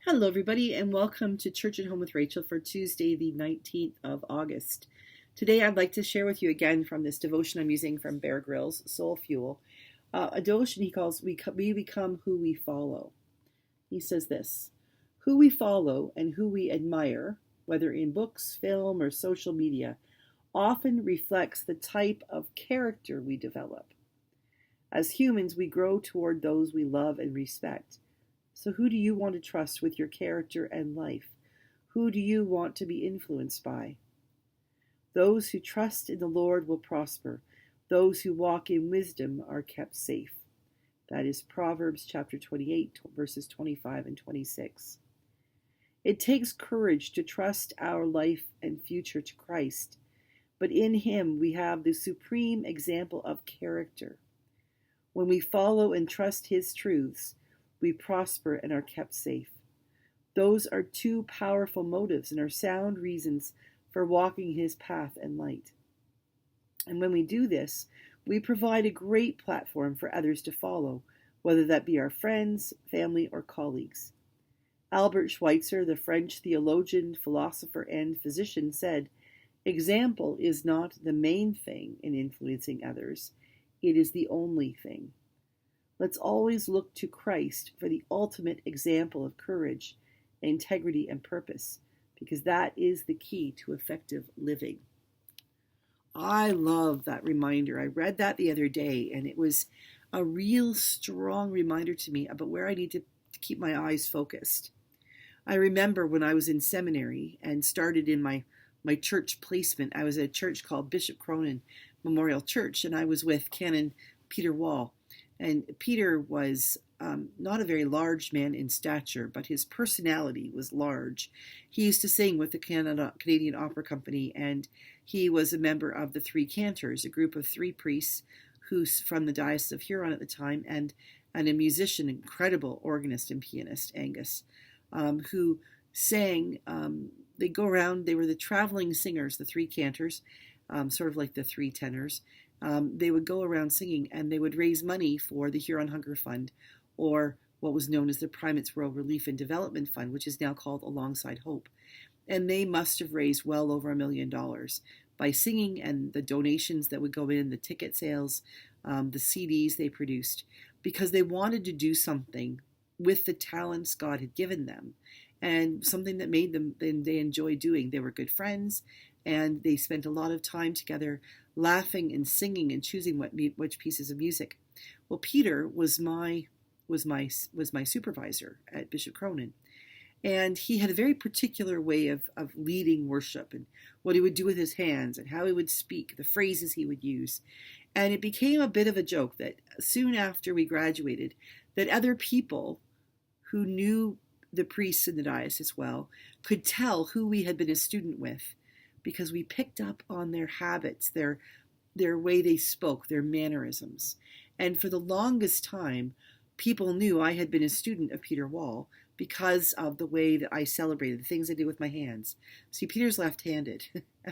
Hello, everybody, and welcome to Church at Home with Rachel for Tuesday, the 19th of August. Today, I'd like to share with you again from this devotion I'm using from Bear Grylls, Soul Fuel, a devotion he calls We Become Who We Follow. He says this: who we follow and who we admire, whether in books, film, or social media, often reflects the type of character we develop. As humans, we grow toward those we love and respect. So who do you want to trust with your character and life? Who do you want to be influenced by? Those who trust in the Lord will prosper. Those who walk in wisdom are kept safe. That is Proverbs chapter 28, verses 25 and 26. It takes courage to trust our life and future to Christ, but in Him we have the supreme example of character. When we follow and trust His truths, we prosper and are kept safe. Those are two powerful motives and are sound reasons for walking His path and light. And when we do this, we provide a great platform for others to follow, whether that be our friends, family, or colleagues. Albert Schweitzer, the French theologian, philosopher, and physician, said, "Example is not the main thing in influencing others. It is the only thing." Let's always look to Christ for the ultimate example of courage, integrity, and purpose, because that is the key to effective living. I love that reminder. I read that the other day, and it was a real strong reminder to me about where I need to keep my eyes focused. I remember when I was in seminary and started in my church placement, I was at a church called Bishop Cronin Memorial Church, and I was with Canon Peter Wall. And Peter was not a very large man in stature, but his personality was large. He used to sing with the Canadian Opera Company, and he was a member of the Three Cantors, a group of three priests who's from the Diocese of Huron at the time, and a musician, incredible organist and pianist, Angus, who sang. They go around, they were the traveling singers, the Three Cantors, sort of like the Three Tenors. They would go around singing, and they would raise money for the Huron Hunger Fund, or what was known as the Primates Rural Relief and Development Fund, which is now called Alongside Hope. And they must have raised well over $1 million by singing, and the donations that would go in, the ticket sales, the CDs they produced, because they wanted to do something with the talents God had given them, and something that made them, they enjoyed doing. They were good friends, and they spent a lot of time together laughing and singing and choosing which pieces of music. Well, Peter was my supervisor at Bishop Cronin, and he had a very particular way of leading worship, and what he would do with his hands and how he would speak, the phrases he would use. And it became a bit of a joke that soon after we graduated, that other people who knew the priests in the diocese well could tell who we had been a student with, because we picked up on their habits, their way they spoke, their mannerisms. And for the longest time, people knew I had been a student of Peter Wall because of the way that I celebrated, the things I did with my hands. See, Peter's left-handed.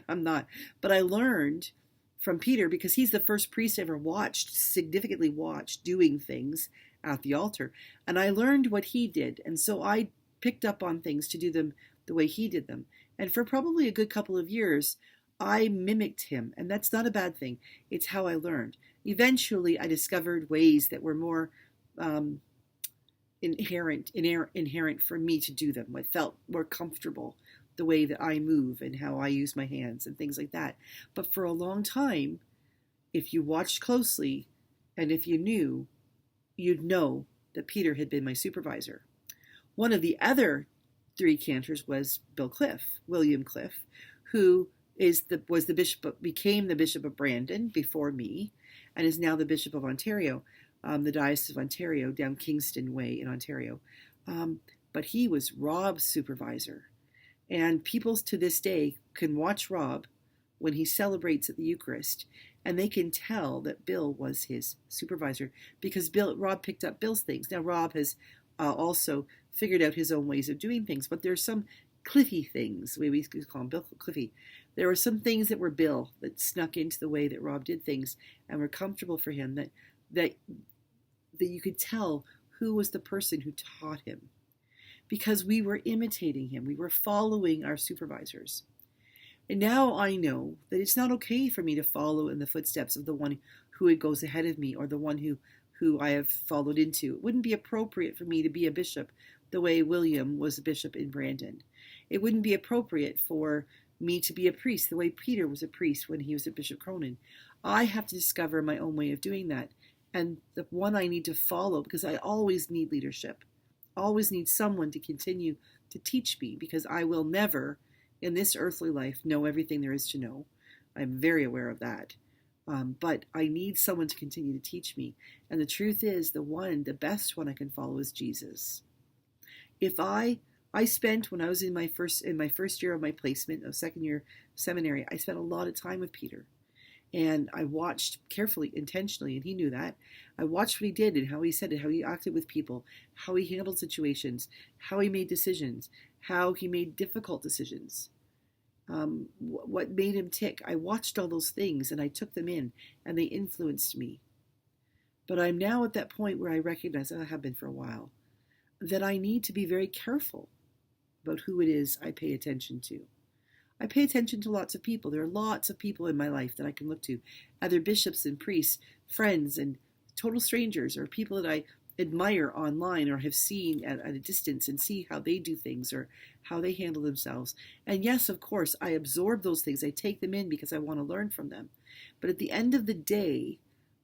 I'm not. But I learned from Peter, because he's the first priest I ever significantly watched doing things at the altar. And I learned what he did. And so I picked up on things to do them the way he did them. And for probably a good couple of years, I mimicked him. And that's not a bad thing. It's how I learned. Eventually, I discovered ways that were more inherent for me to do them. What felt more comfortable, the way that I move and how I use my hands and things like that. But for a long time, if you watched closely and if you knew, you'd know that Peter had been my supervisor. One of the other three cantors was William Cliff, who became the Bishop of Brandon before me, and is now the Bishop of Ontario, the Diocese of Ontario, down Kingston Way in Ontario. But he was Rob's supervisor. And people to this day can watch Rob when he celebrates at the Eucharist, and they can tell that Bill was his supervisor, because Rob picked up Bill's things. Now, Rob has also figured out his own ways of doing things, but there's some Cliffy things, we used to call him Bill Cliffy. There were some things that were Bill that snuck into the way that Rob did things and were comfortable for him, that you could tell who was the person who taught him. because we were imitating him. We were following our supervisors. And now I know that it's not okay for me to follow in the footsteps of the one who goes ahead of me, or the one who I have followed into. It wouldn't be appropriate for me to be a bishop the way William was a bishop in Brandon. It wouldn't be appropriate for me to be a priest the way Peter was a priest when he was at Bishop Cronin. I have to discover my own way of doing that, and the one I need to follow, because I always need leadership. Always need someone to continue to teach me, because I will never in this earthly life know everything there is to know. I'm very aware of that. But I need someone to continue to teach me. And the truth is, the best one I can follow is Jesus. If I spent, when I was in my first year of my placement, of second year seminary, I spent a lot of time with Peter. And I watched carefully, intentionally, and he knew that. I watched what he did and how he said it, how he acted with people, how he handled situations, how he made decisions, how he made difficult decisions, what made him tick. I watched all those things and I took them in, and they influenced me. But I'm now at that point where I recognize, and I have been for a while, that I need to be very careful about who it is I pay attention to. I pay attention to lots of people. There are lots of people in my life that I can look to, other bishops and priests, friends and total strangers, or people that I admire online or have seen at a distance, and see how they do things or how they handle themselves. And yes, of course, I absorb those things. I take them in because I want to learn from them. But at the end of the day,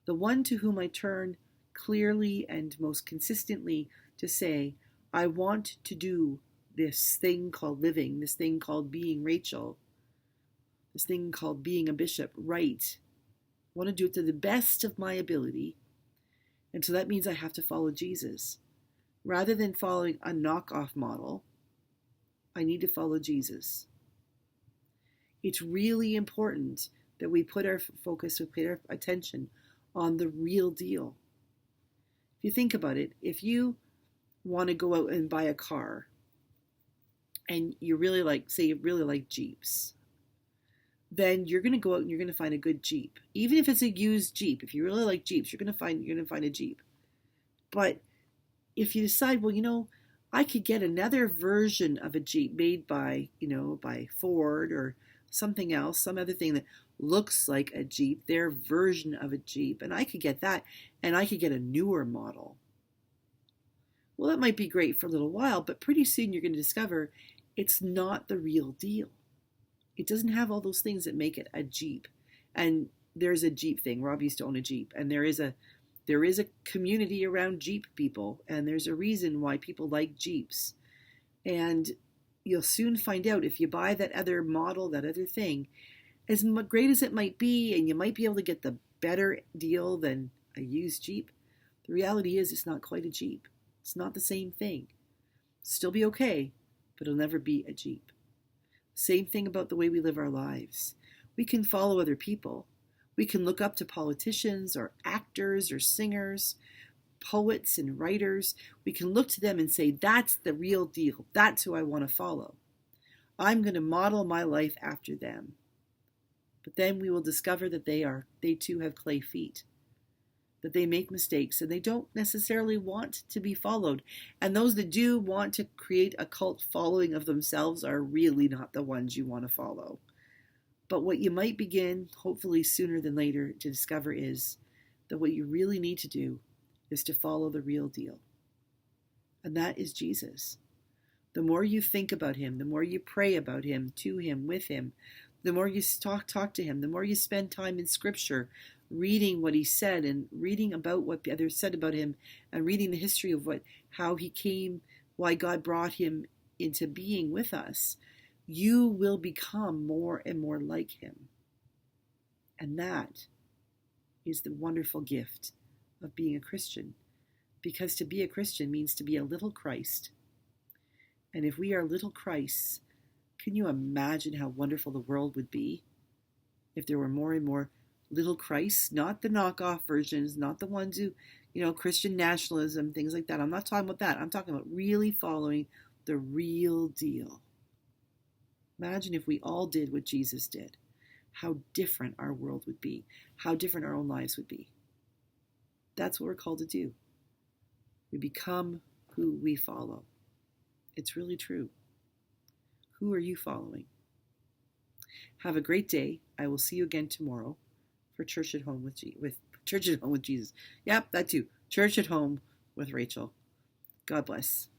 the one to whom I turn clearly and most consistently to say, I want to do this thing called living, this thing called being Rachael, this thing called being a bishop, right. I want to do it to the best of my ability. And so that means I have to follow Jesus. Rather than following a knockoff model, I need to follow Jesus. It's really important that we put our focus, we put our attention on the real deal. If you think about it, if you want to go out and buy a car, and you really like Jeeps, then you're going to go out and you're going to find a good Jeep. Even if it's a used Jeep, if you really like Jeeps, you're going to find a Jeep. But if you decide, well, I could get another version of a Jeep made by Ford or something else, some other thing that looks like a Jeep, their version of a Jeep, and I could get that, and I could get a newer model. Well, that might be great for a little while, but pretty soon you're going to discover it's not the real deal. It doesn't have all those things that make it a Jeep. And there's a Jeep thing. Rob used to own a Jeep, and there is a community around Jeep people, and there's a reason why people like Jeeps. And you'll soon find out, if you buy that other model, that other thing, as great as it might be, and you might be able to get the better deal than a used Jeep, the reality is it's not quite a Jeep. It's not the same thing. Still be okay, but it'll never be a Jeep. Same thing about the way we live our lives. We can follow other people. We can look up to politicians or actors or singers, poets and writers. We can look to them and say, that's the real deal. That's who I want to follow. I'm going to model my life after them. But then we will discover that they too have clay feet, that they make mistakes, and they don't necessarily want to be followed. And those that do want to create a cult following of themselves are really not the ones you want to follow. But what you might begin, hopefully sooner than later, to discover is that what you really need to do is to follow the real deal. And that is Jesus. The more you think about him, the more you pray about him, to him, with him, the more you talk to him, the more you spend time in Scripture, reading what he said and reading about what others said about him, and reading the history of how he came, why God brought him into being with us, you will become more and more like him. And that is the wonderful gift of being a Christian, because to be a Christian means to be a little Christ. And if we are little Christs, can you imagine how wonderful the world would be if there were more and more little Christs, not the knockoff versions, not the ones who, Christian nationalism, things like that. I'm not talking about that. I'm talking about really following the real deal. Imagine if we all did what Jesus did, how different our world would be, how different our own lives would be. That's what we're called to do. We become who we follow. It's really true. Who are you following? Have a great day. I will see you again tomorrow for Church at Home with Church at Home with Jesus. Yep, that too. Church at Home with Rachael. God bless.